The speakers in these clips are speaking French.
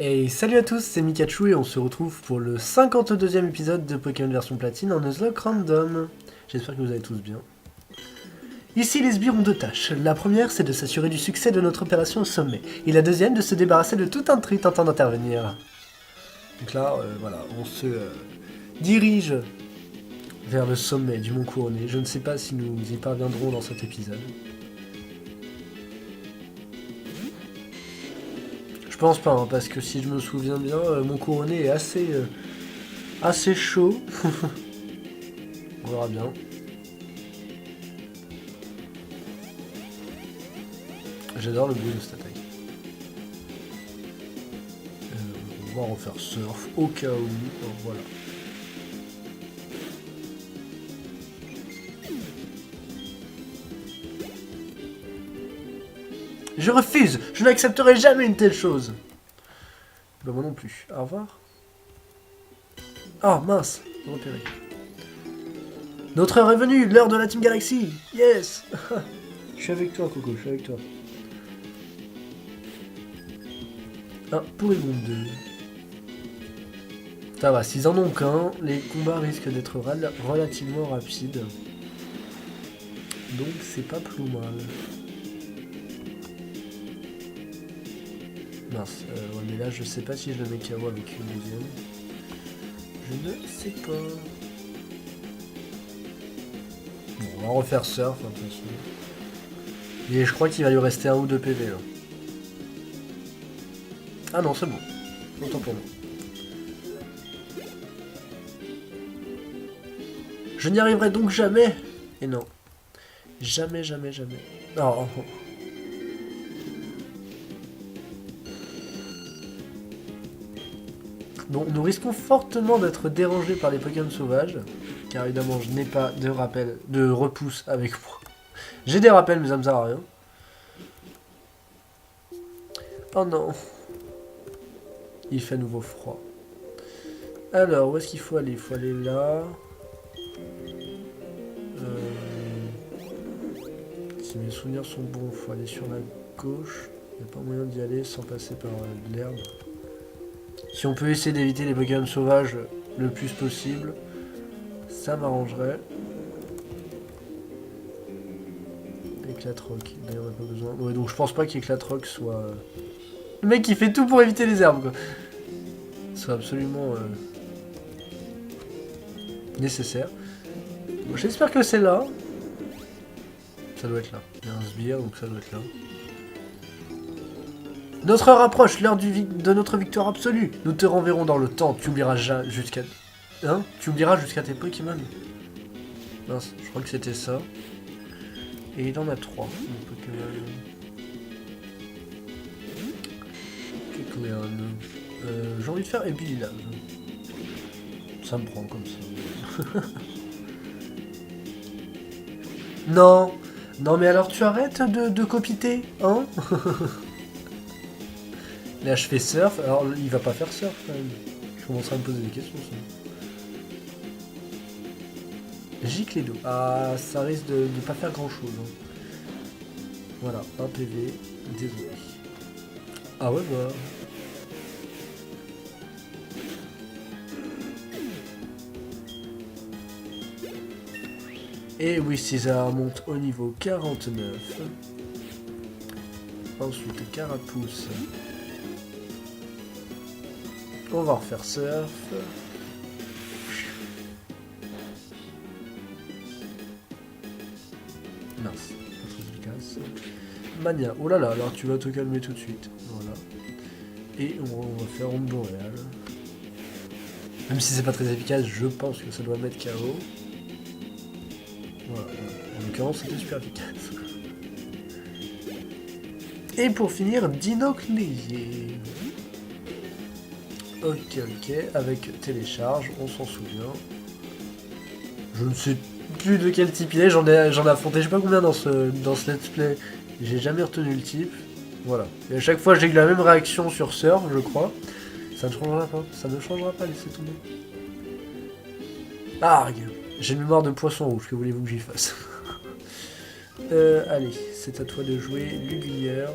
Et salut à tous, c'est Mikachu et on se retrouve pour le 52e épisode de Pokémon version platine en Nuzlocke Random. J'espère que vous allez tous bien. Ici, les sbires ont deux tâches. La première, c'est de s'assurer du succès de notre opération au sommet. Et la deuxième, de se débarrasser de tout intrus tentant d'intervenir. Donc là, voilà, on se dirige vers le sommet du Mont Couronné. Je ne sais pas si nous y parviendrons dans cet épisode. Je pense pas, hein, parce que si je me souviens bien, Mont Couronné est assez chaud. On verra bien. J'adore le bruit de cette attaque. On va refaire surf au cas où. Oh, voilà. Je refuse. Je n'accepterai jamais une telle chose. Bah moi non plus. Au revoir. Oh mince. Repéré. Notre heure est venue. L'heure de la Team Galaxy. Yes. Je suis avec toi, Coco. Je suis avec toi. Ah, pour les mondes 2. Ça va, s'ils en ont qu'un, les combats risquent d'être relativement rapides. Donc c'est pas plus mal. Mince, ouais, mais là je sais pas si je le mets KO avec une deuxième. Je ne sais pas. Bon, on va refaire surf, hein, de toute façon. Et je crois qu'il va lui rester 1 ou 2 PV là. Ah non, c'est bon. Autant pour moi. Je n'y arriverai donc jamais. Et non. Jamais, jamais, jamais. Oh. Bon, nous risquons fortement d'être dérangés par les Pokémon sauvages. Car évidemment, je n'ai pas de rappel, de repousse avec moi. J'ai des rappels, mais ça me sert à rien. Oh non. Il fait à nouveau froid. Alors, où est-ce qu'il faut aller? Il faut aller là. Si mes souvenirs sont bons, il faut aller sur la gauche. Il n'y a pas moyen d'y aller sans passer par l'herbe. Si on peut essayer d'éviter les Pokémon sauvages le plus possible, ça m'arrangerait. Éclatroc, d'ailleurs on n'a pas besoin. Ouais, donc je pense pas qu'Éclatroc soit... Le mec qui fait tout pour éviter les herbes, quoi. Soit absolument nécessaire. Bon, j'espère que c'est là. Ça doit être là. Il y a un sbire, donc ça doit être là. Notre heure approche, l'heure de notre victoire absolue. Nous te renverrons dans le temps. Tu oublieras jusqu'à... Hein? Tu oublieras jusqu'à tes Pokémon. Mince, je crois que c'était ça. Et il en a 3. Kecleon. J'ai envie de faire Ebililan. Ça me prend comme ça. Non. Non mais alors tu arrêtes de copiter, hein? Là je fais surf, alors il va pas faire surf quand même. Je commencerai à me poser des questions ça. Gicle et d'eau. Ah, ça risque de pas faire grand chose. Hein. Voilà, 1 PV, désolé. Ah ouais bah. Et oui, César monte au niveau 49. Ensuite, Carapuce. On va refaire surf. Mince, pas très efficace. Mania, oh là là, alors tu vas te calmer tout de suite. Voilà. Et on va faire Onde Boréale. Même si c'est pas très efficace, je pense que ça doit mettre KO. Voilà, en l'occurrence c'était super efficace. Et pour finir, Dinoclésier. Ok, avec télécharge, on s'en souvient. Je ne sais plus de quel type il est, j'en ai affronté je sais pas combien dans ce let's play. J'ai jamais retenu le type. Voilà. Et à chaque fois j'ai eu la même réaction sur Surf, je crois. Ça ne changera pas, laissez tomber. Argue. J'ai une mémoire de poisson rouge, que voulez-vous que j'y fasse? Allez, c'est à toi de jouer Lugulière.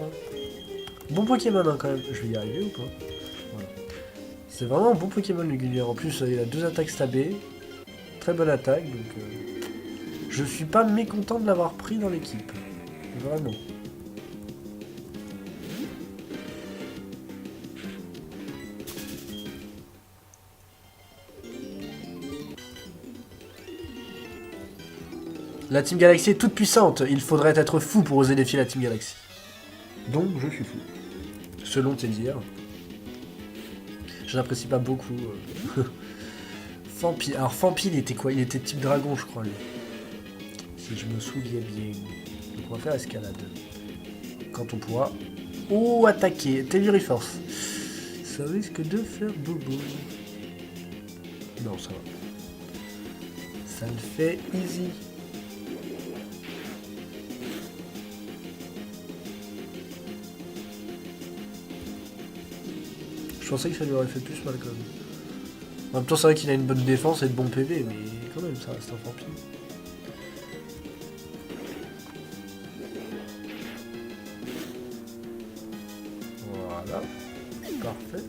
Bon Pokémon hein, quand même. Je vais y arriver ou pas? Voilà. C'est vraiment un bon Pokémon le Gulier. En plus, il a 2 attaques stabées. Très bonne attaque, donc je suis pas mécontent de l'avoir pris dans l'équipe. Vraiment. La Team Galaxy est toute puissante. Il faudrait être fou pour oser défier la Team Galaxy. Donc je suis fou. Selon tes dires. Je n'apprécie pas beaucoup. Fampi. Alors Fampi, il était quoi? Il était type dragon, je crois, lui. Si je me souviens bien. Donc on va faire escalade. Quand on pourra. Oh, attaquer. Telluriforce. Ça risque de faire bobo. Non, ça va. Ça le fait easy. Je pensais que ça lui aurait fait plus mal quand même. En même temps, c'est vrai qu'il a une bonne défense et de bons PV, mais quand même, ça reste un Fampi. Voilà. Parfait.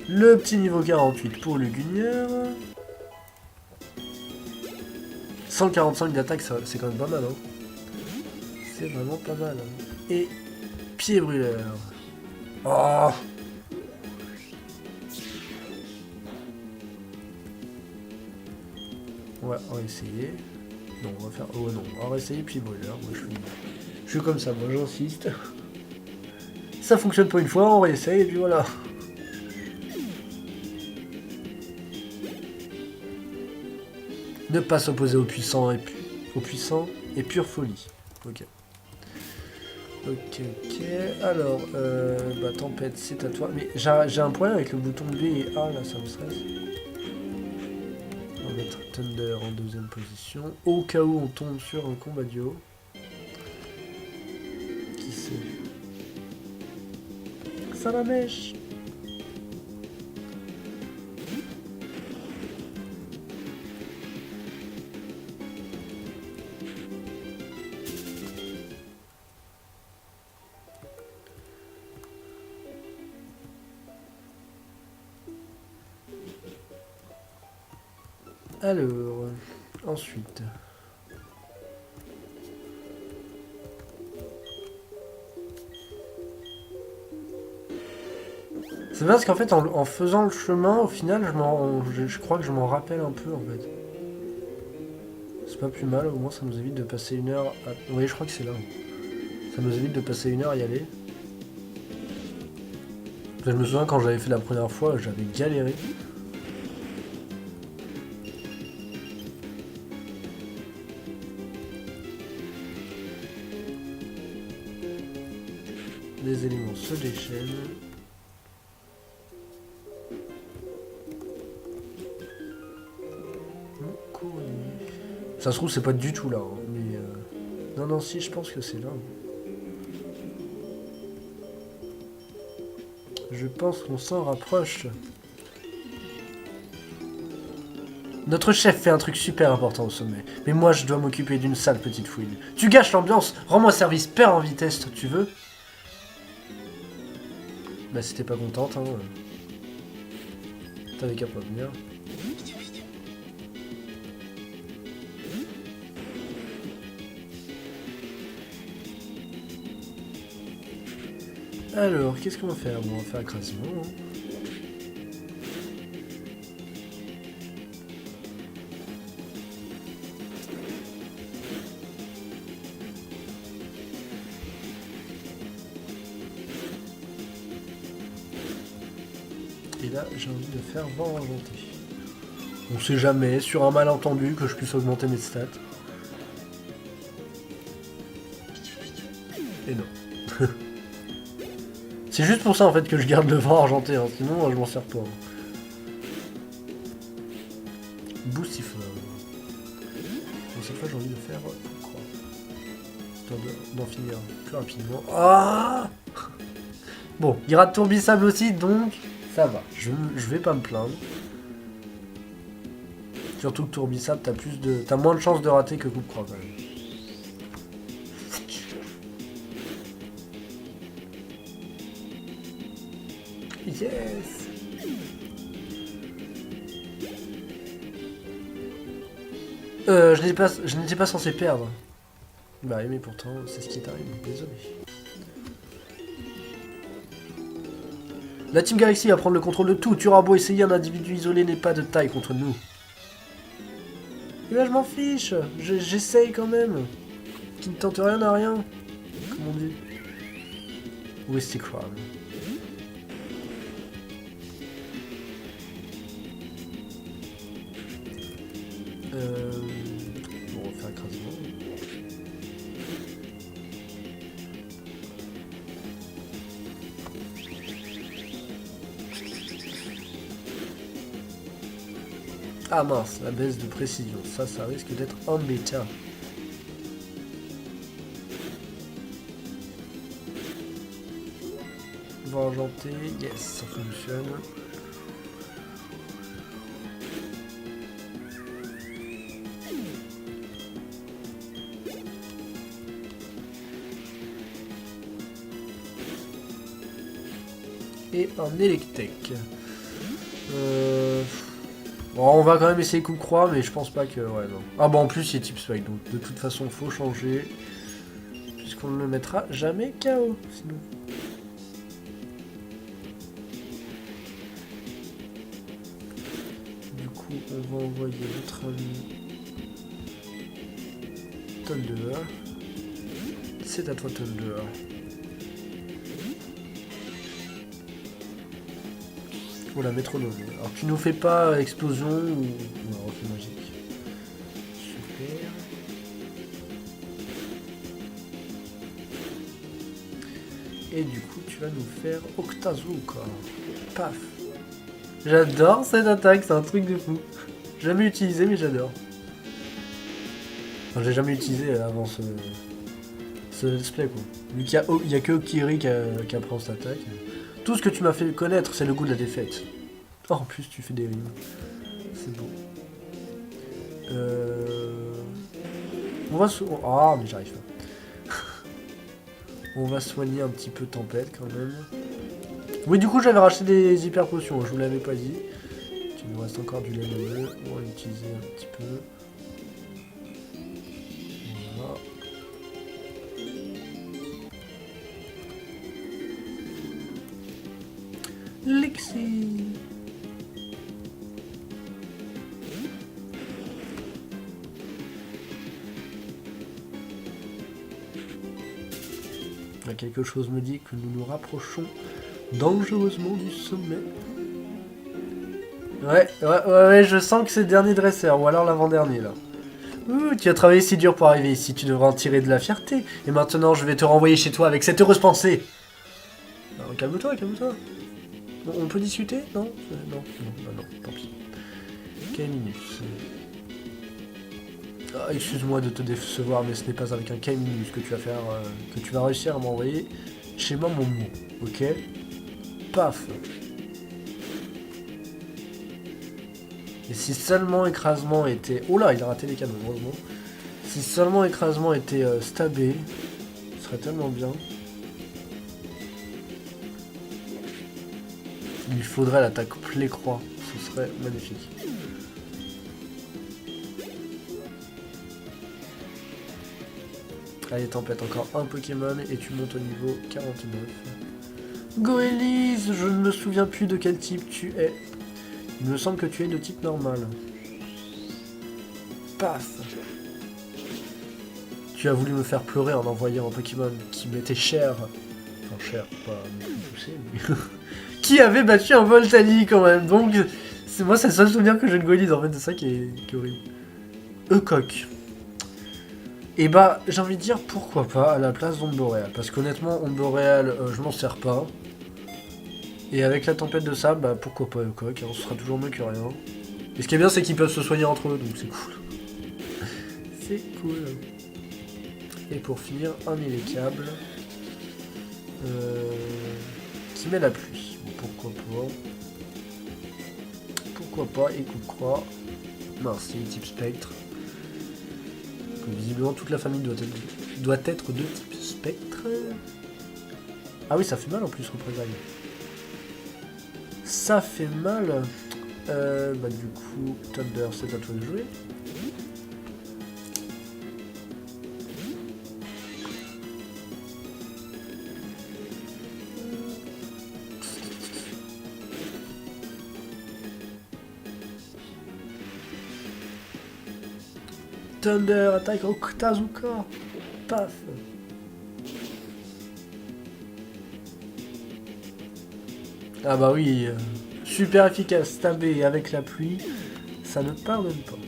Le petit niveau 48 pour le Gugneur. 145 d'attaque, c'est quand même pas mal, hein. C'est vraiment pas mal. Hein. Et pied brûleur. Oh! Ouais, on va essayer. Non, on va faire. Oh non, on va essayer pied brûleur. Moi, je suis comme ça, moi j'insiste. Ça fonctionne pas une fois, on va essayer et puis voilà. Ne pas s'opposer aux puissants et pure folie. Ok. Ok. Alors, bah tempête, c'est à toi. Mais j'ai un problème avec le bouton B et A, là, ça me stresse. On va mettre Thunder en deuxième position. Au cas où on tombe sur un combat duo. Qui c'est? Salamèche. Alors, ensuite. C'est bien parce qu'en fait, en faisant le chemin, au final, je crois que je m'en rappelle un peu, en fait. C'est pas plus mal, au moins ça nous évite de passer une heure à... Oui, je crois que c'est là. Ça nous évite de passer une heure à y aller. Je me souviens quand j'avais fait la première fois, j'avais galéré. Les éléments se déchaînent. Ça se trouve c'est pas du tout là, hein, mais non non si je pense que c'est là. Je pense qu'on s'en rapproche. Notre chef fait un truc super important au sommet, mais moi je dois m'occuper d'une sale petite fouine. Tu gâches l'ambiance, rends-moi service, perds en vitesse, tu veux? Bah si t'es pas contente, hein. T'avais qu'à pas venir. Alors, qu'est-ce qu'on va faire? Bon, on va faire écrasement. Hein. Et là, j'ai envie de faire vent argenté. On sait jamais, sur un malentendu, que je puisse augmenter mes stats. Et non. C'est juste pour ça en fait que je garde le vent argenté, hein. Sinon je m'en sers pas. Boostifleur. Bon, cette fois j'ai envie de faire quoi, histoire d'en finir plus rapidement. Ah bon, il rate Tourbissable aussi, donc ça va. Je vais pas me plaindre. Surtout que Tourbissable, t'as moins de chances de rater que Coupe-Croix quand même. Yes. Je n'étais pas censé perdre. Bah oui, mais pourtant, c'est ce qui est arrivé, désolé. La Team Galaxy va prendre le contrôle de tout. Tu auras beau essayer, un individu isolé n'est pas de taille contre nous. Et là, je m'en fiche. J'essaye quand même. Qui ne tente rien à rien. Comme on dit. Westy Crown. Bon, on va faire écrasement. Ah mince, la baisse de précision. Ça risque d'être embêtant. Vengeanté, yes, ça fonctionne. Et un électek. Bon, on va quand même essayer coup croix, mais je pense pas que... Ouais, non. Ah bon, en plus, il est type spike, donc de toute façon, faut changer. Puisqu'on ne le mettra jamais KO, sinon. Du coup, on va envoyer notre ami Thunder. C'est à toi, Thunder. Faut la métronomer. Alors tu nous fais pas explosion ou... Non, reflet magique. Super. Et du coup tu vas nous faire Octazooka. Paf. J'adore cette attaque, c'est un truc de fou. Jamais utilisé mais j'adore. Enfin, j'ai jamais utilisé avant ce display quoi. Vu qu'il y a que Kiri qui apprend cette attaque. Tout ce que tu m'as fait connaître, c'est le goût de la défaite. Oh, en plus, tu fais des rimes. C'est beau. On va ah, mais j'arrive pas. On va soigner un petit peu Tempête, quand même. Oui, du coup, j'avais racheté des hyper potions. Je vous l'avais pas dit. Il nous reste encore du lait bleu. On va l'utiliser un petit peu. Voilà. Lexi. Quelque chose me dit que nous nous rapprochons dangereusement du sommet. Ouais, je sens que c'est le dernier dresseur, ou alors l'avant-dernier là. Ouh, tu as travaillé si dur pour arriver ici, tu devrais en tirer de la fierté. Et maintenant, je vais te renvoyer chez toi avec cette heureuse pensée. Calme-toi, calme-toi. On peut discuter? Non, non, tant pis. K-Minus. Ah, excuse-moi de te décevoir, mais ce n'est pas avec un K-Minus que tu vas faire, que tu vas réussir à m'envoyer chez moi mon mot, ok? Paf. Et si seulement écrasement était... Oh là, il a raté les canons, heureusement. Si seulement écrasement était stabé, ce serait tellement bien. Il lui faudrait l'attaque plaie-croix, ce serait magnifique. Allez, Tempête, encore un Pokémon et tu montes au niveau 49. Goélise, je ne me souviens plus de quel type tu es. Il me semble que tu es de type normal. Paf. Tu as voulu me faire pleurer en envoyant un Pokémon qui m'était cher. Enfin, cher, pas poussé, mais... qui avait battu un Voltali quand même. Donc, moi, c'est le seul souvenir que j'ai de Goélise, en fait, c'est ça qui est horrible. Eucoq. Et bah, j'ai envie de dire pourquoi pas à la place d'Onde Boréale. Parce qu'honnêtement, Onde Boréale, je m'en sers pas. Et avec la tempête de sable, bah pourquoi pas Eucoq, hein, ce sera toujours mieux que rien. Et ce qui est bien, c'est qu'ils peuvent se soigner entre eux, donc c'est cool. C'est cool. Et pour finir, un élécable. Qui met la pluie. Pourquoi pas. Pourquoi pas, et coup de croix. Mince, c'est type spectre. Visiblement, toute la famille doit être de type spectre. Ah oui, ça fait mal en plus, représailles. Ça fait mal. Bah du coup, Thunder, c'est à toi de jouer. Thunder, attaque Oktazuka. Paf. Ah bah oui, super efficace, taber avec la pluie, ça ne pardonne pas.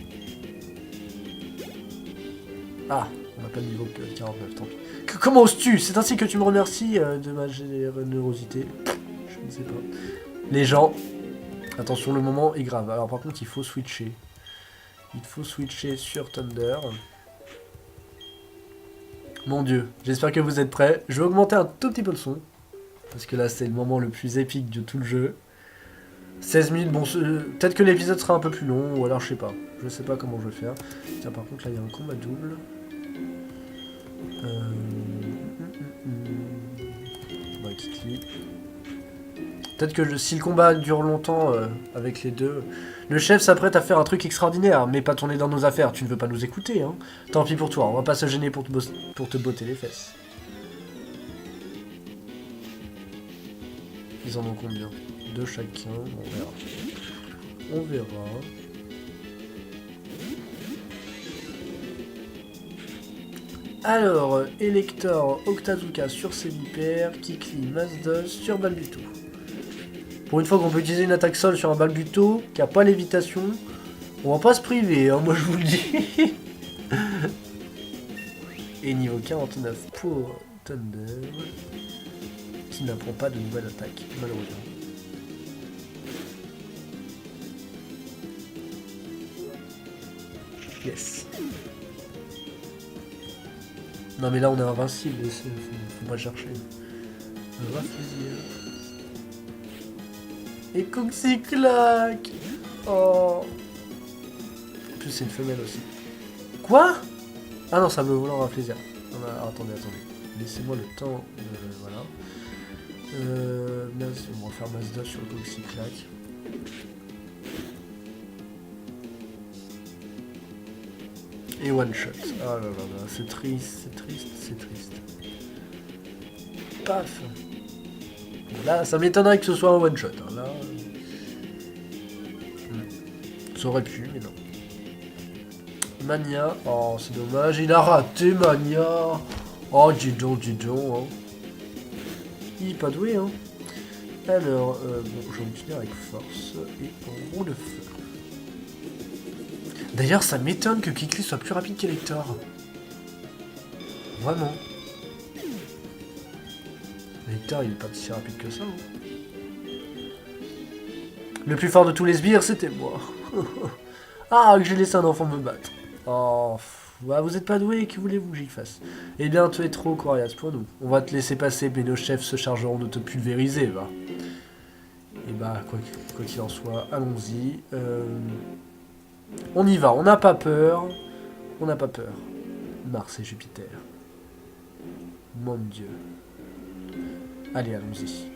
Ah, on n'a pas de niveau 49, tant pis. Comment oses-tu? C'est ainsi que tu me remercies de ma générosité. Je ne sais pas. Les gens, attention, le moment est grave. Alors par contre, il faut switcher. Il faut switcher sur Thunder. Mon dieu, j'espère que vous êtes prêts. Je vais augmenter un tout petit peu le son. Parce que là, c'est le moment le plus épique de tout le jeu. 16 minutes, bon, peut-être que l'épisode sera un peu plus long, ou alors je sais pas. Je sais pas comment je vais faire. Tiens, par contre, là, il y a un combat double. On va quitter. Peut-être que si le combat dure longtemps avec les deux, le chef s'apprête à faire un truc extraordinaire, mais pas tourner dans nos affaires. Tu ne veux pas nous écouter, hein. Tant pis pour toi, on va pas se gêner pour te botter les fesses. Ils en ont combien? Deux chacun, on verra. On verra. Alors, Elector, Oktazuka sur Céliper, Kikli, Mazdos sur Balbuto. Pour une fois qu'on peut utiliser une attaque sol sur un Balbuto qui a pas lévitation, on va pas se priver, hein, moi je vous le dis. Et niveau 49 pour Thunder, qui n'apprend pas de nouvelle attaque, malheureusement. Yes. Non mais là on est invincible, faut pas chercher. On va plaisir. Et Coxy claque. Oh. En plus c'est une femelle aussi. Quoi? Ah non, ça me volant un plaisir. Attendez. Laissez-moi le temps de... Voilà. On va faire Mazda sur le Coxy claque. Et one shot. Ah là là, c'est triste. Paf. Bon, là, ça m'étonnerait que ce soit un one shot. Hein. Là, ça aurait pu, mais non. Mania. Oh, c'est dommage. Il a raté, Mania. Oh, dis donc. Hein. Il est pas doué, hein. Alors, bon, je vais finir avec force et roue de feu. D'ailleurs, ça m'étonne que Kikli soit plus rapide qu'Elector. Vraiment. Elector, il est pas si rapide que ça. Hein. Le plus fort de tous les sbires, c'était moi. Ah, que j'ai laissé un enfant me battre. Oh, bah, vous êtes pas doué, que voulez-vous que j'y fasse? Eh bien, tu es trop coriace pour nous. On va te laisser passer, mais nos chefs se chargeront de te pulvériser, va. Et bah, quoi qu'il en soit, allons-y. On y va, on n'a pas peur. Mars et Jupiter. Mon dieu. Allez, allons-y.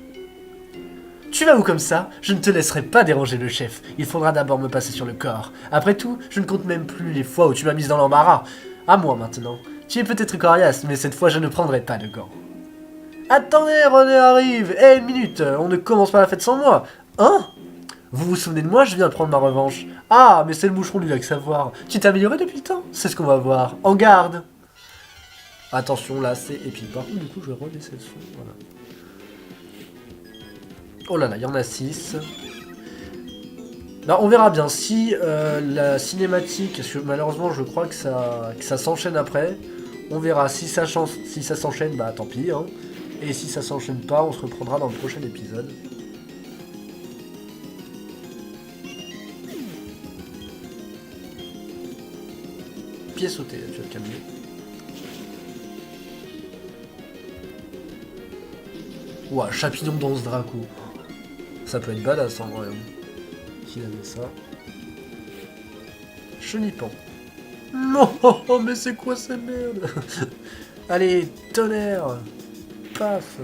Tu vas où comme ça? Je ne te laisserai pas déranger le chef. Il faudra d'abord me passer sur le corps. Après tout, je ne compte même plus les fois où tu m'as mise dans l'embarras. À moi maintenant. Tu es peut-être coriace, mais cette fois je ne prendrai pas de gants. Attendez, René arrive. Une minute, on ne commence pas la fête sans moi. Hein? Vous vous souvenez de moi? Je viens de prendre ma revanche. Ah, mais c'est le moucheron du lac Savoir. Tu t'es amélioré depuis le temps? C'est ce qu'on va voir. En garde. Attention, là, c'est épique. Par contre, du coup, je vais rebaisser le son. Voilà. Oh là là, il y en a 6. Bah, on verra bien si la cinématique, parce que malheureusement, je crois que ça s'enchaîne après. On verra si ça s'enchaîne, bah tant pis. Hein. Et si ça s'enchaîne pas, on se reprendra dans le prochain épisode. Pied sauté, tu vas te calmer. Ouah, champignon dans ce Draco. Ça peut être badass en vrai. Qui avait ça? Chenipan. Non, mais c'est quoi ces merdes? Allez, tonnerre. Paf.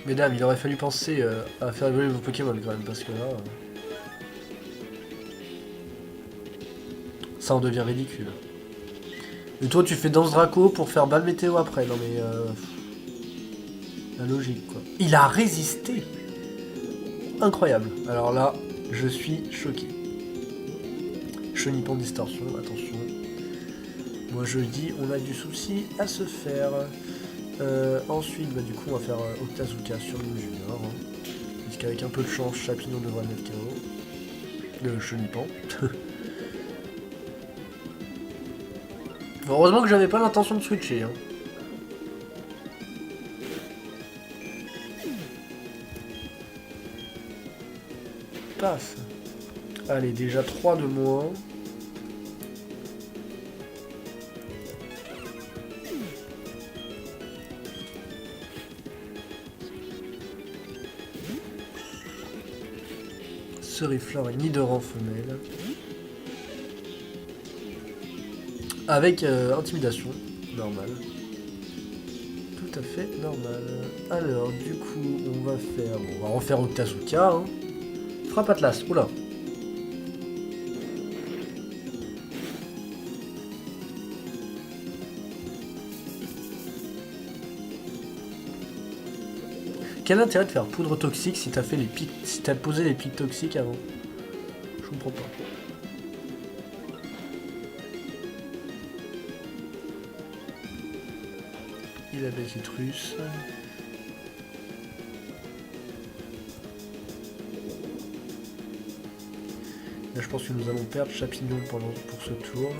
Mesdames, il aurait fallu penser à faire évoluer vos Pokémon quand même, parce que là... ça en devient ridicule. Et toi, tu fais Danse Draco pour faire balle météo après. Non mais... la logique, quoi. Il a résisté. Incroyable. Alors là, je suis choqué. Chenipan distorsion, attention. Moi je dis, on a du souci à se faire. Ensuite, bah, du coup, on va faire Octazooka sur le junior. Hein. Puisqu'avec un peu de chance, Chapignon devrait mettre KO. Le Chenipan. Heureusement que j'avais pas l'intention de switcher. Hein. Paf. Allez, déjà 3 de moins. Ceriflore et Nidoran femelle. Avec intimidation, normal. Tout à fait normal. Alors, du coup, on va faire... Bon, on va refaire Octazooka. Hein. Frappe Atlas, oula. Quel intérêt de faire poudre toxique si t'as fait les pics, si t'as posé les pics toxiques avant? Je comprends pas. Il a Citrus. Là, je pense que nous allons perdre Chapignon pour ce tour.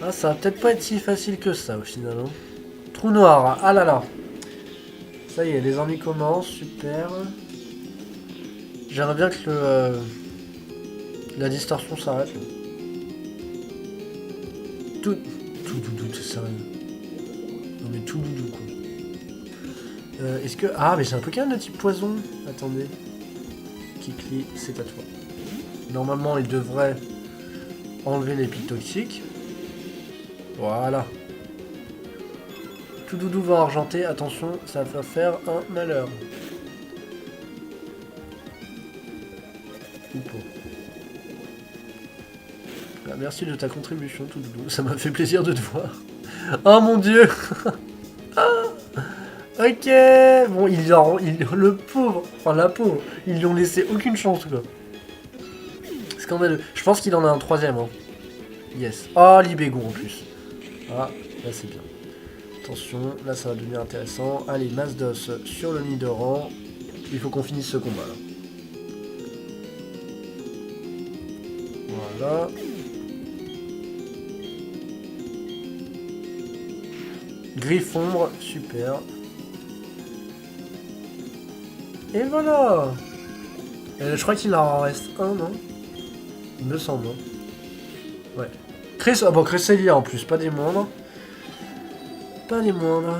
Ah, ça va peut-être pas être si facile que ça au final. Hein. Trou noir, ah là là. Ça y est, les ennuis commencent, super. J'aimerais bien que la distorsion s'arrête. Tout doudou, c'est sérieux. Non mais tout doudou quoi. Est-ce que... Ah mais c'est un Pokémon de type poison. Attendez. Kikli, c'est à toi. Normalement il devrait enlever les pics toxiques. Voilà. Tout doudou va argenter, attention, ça va faire un malheur. Ah, merci de ta contribution, tout doudou, ça m'a fait plaisir de te voir. Oh mon dieu. Ok. Bon, le pauvre, enfin la pauvre, ils lui ont laissé aucune chance quoi. Scandaleux. Je pense qu'il en a un troisième. Hein. Yes. Oh, Libégon en plus. Ah, là c'est bien. Attention, là ça va devenir intéressant. Allez, Masdos sur le Nidoran. Il faut qu'on finisse ce combat là. Voilà. Griffombre, super. Et voilà. Je crois qu'il en reste un, non? Il me semble. Hein. Ouais. Cresselia en plus, pas des moindres. Pas des moindres.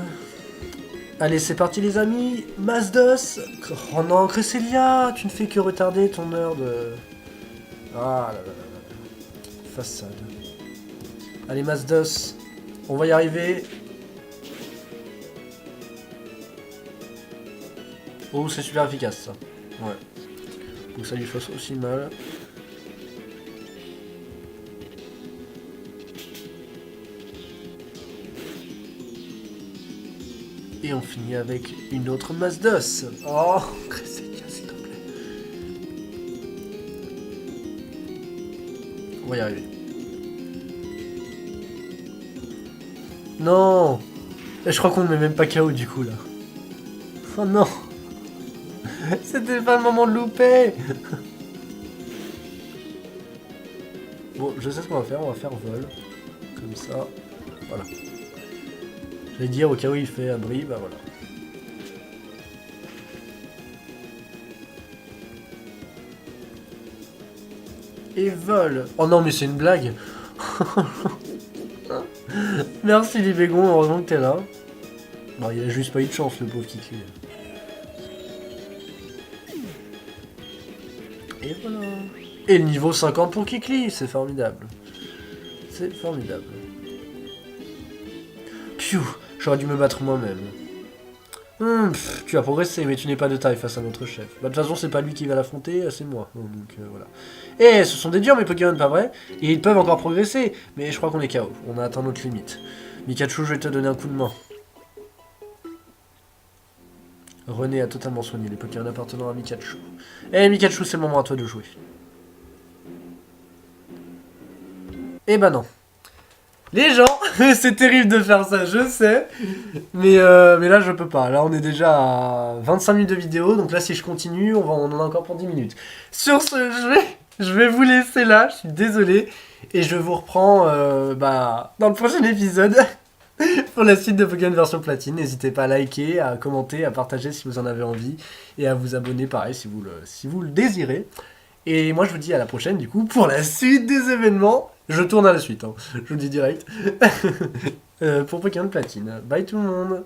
Allez, c'est parti les amis. Masdos. Oh non, Cresselia, tu ne fais que retarder ton heure de... Ah là là là là. Façade. Allez, Masdos. On va y arriver. Oh, c'est super efficace ça. Ouais. Faut que ça lui fasse aussi mal. Et on finit avec une autre Masdos. Oh, Cresselia, s'il te plaît. On va y arriver. Non. Je crois qu'on ne met même pas KO du coup là. Oh non. C'était pas le moment de louper. Bon, je sais ce qu'on va faire vol. Comme ça. Voilà. J'allais dire au cas où il fait abri, bah voilà. Et vol. Oh non mais c'est une blague. Merci Libégon, heureusement que t'es là. Bon, il a juste pas eu de chance le pauvre Kikli. Et voilà. Et le niveau 50 pour Kikli, c'est formidable. C'est formidable. Pfiou, j'aurais dû me battre moi-même. Tu as progressé, mais tu n'es pas de taille face à notre chef. Bah, de toute façon, c'est pas lui qui va l'affronter, c'est moi. Donc voilà. Et ce sont des durs, mes Pokémon, pas vrai? Et ils peuvent encore progresser, mais je crois qu'on est KO. On a atteint notre limite. Mikachu, je vais te donner un coup de main. René a totalement soigné les Pokémon appartenant à Mikachu. Eh Mikachu, c'est le moment à toi de jouer. Eh ben non. Les gens, c'est terrible de faire ça, je sais. Mais là, je peux pas. Là, on est déjà à 25 minutes de vidéo. Donc là, si je continue, on en a encore pour 10 minutes. Sur ce, je vais vous laisser là. Je suis désolé. Et je vous reprends dans le prochain épisode. Pour la suite de Pokémon version platine. N'hésitez pas à liker, à commenter, à partager si vous en avez envie. Et à vous abonner, pareil, si vous le désirez. Et moi, je vous dis à la prochaine, du coup, pour la suite des événements. Je tourne à la suite, hein. Je vous le dis direct. Pour Pokémon Platine. Bye tout le monde.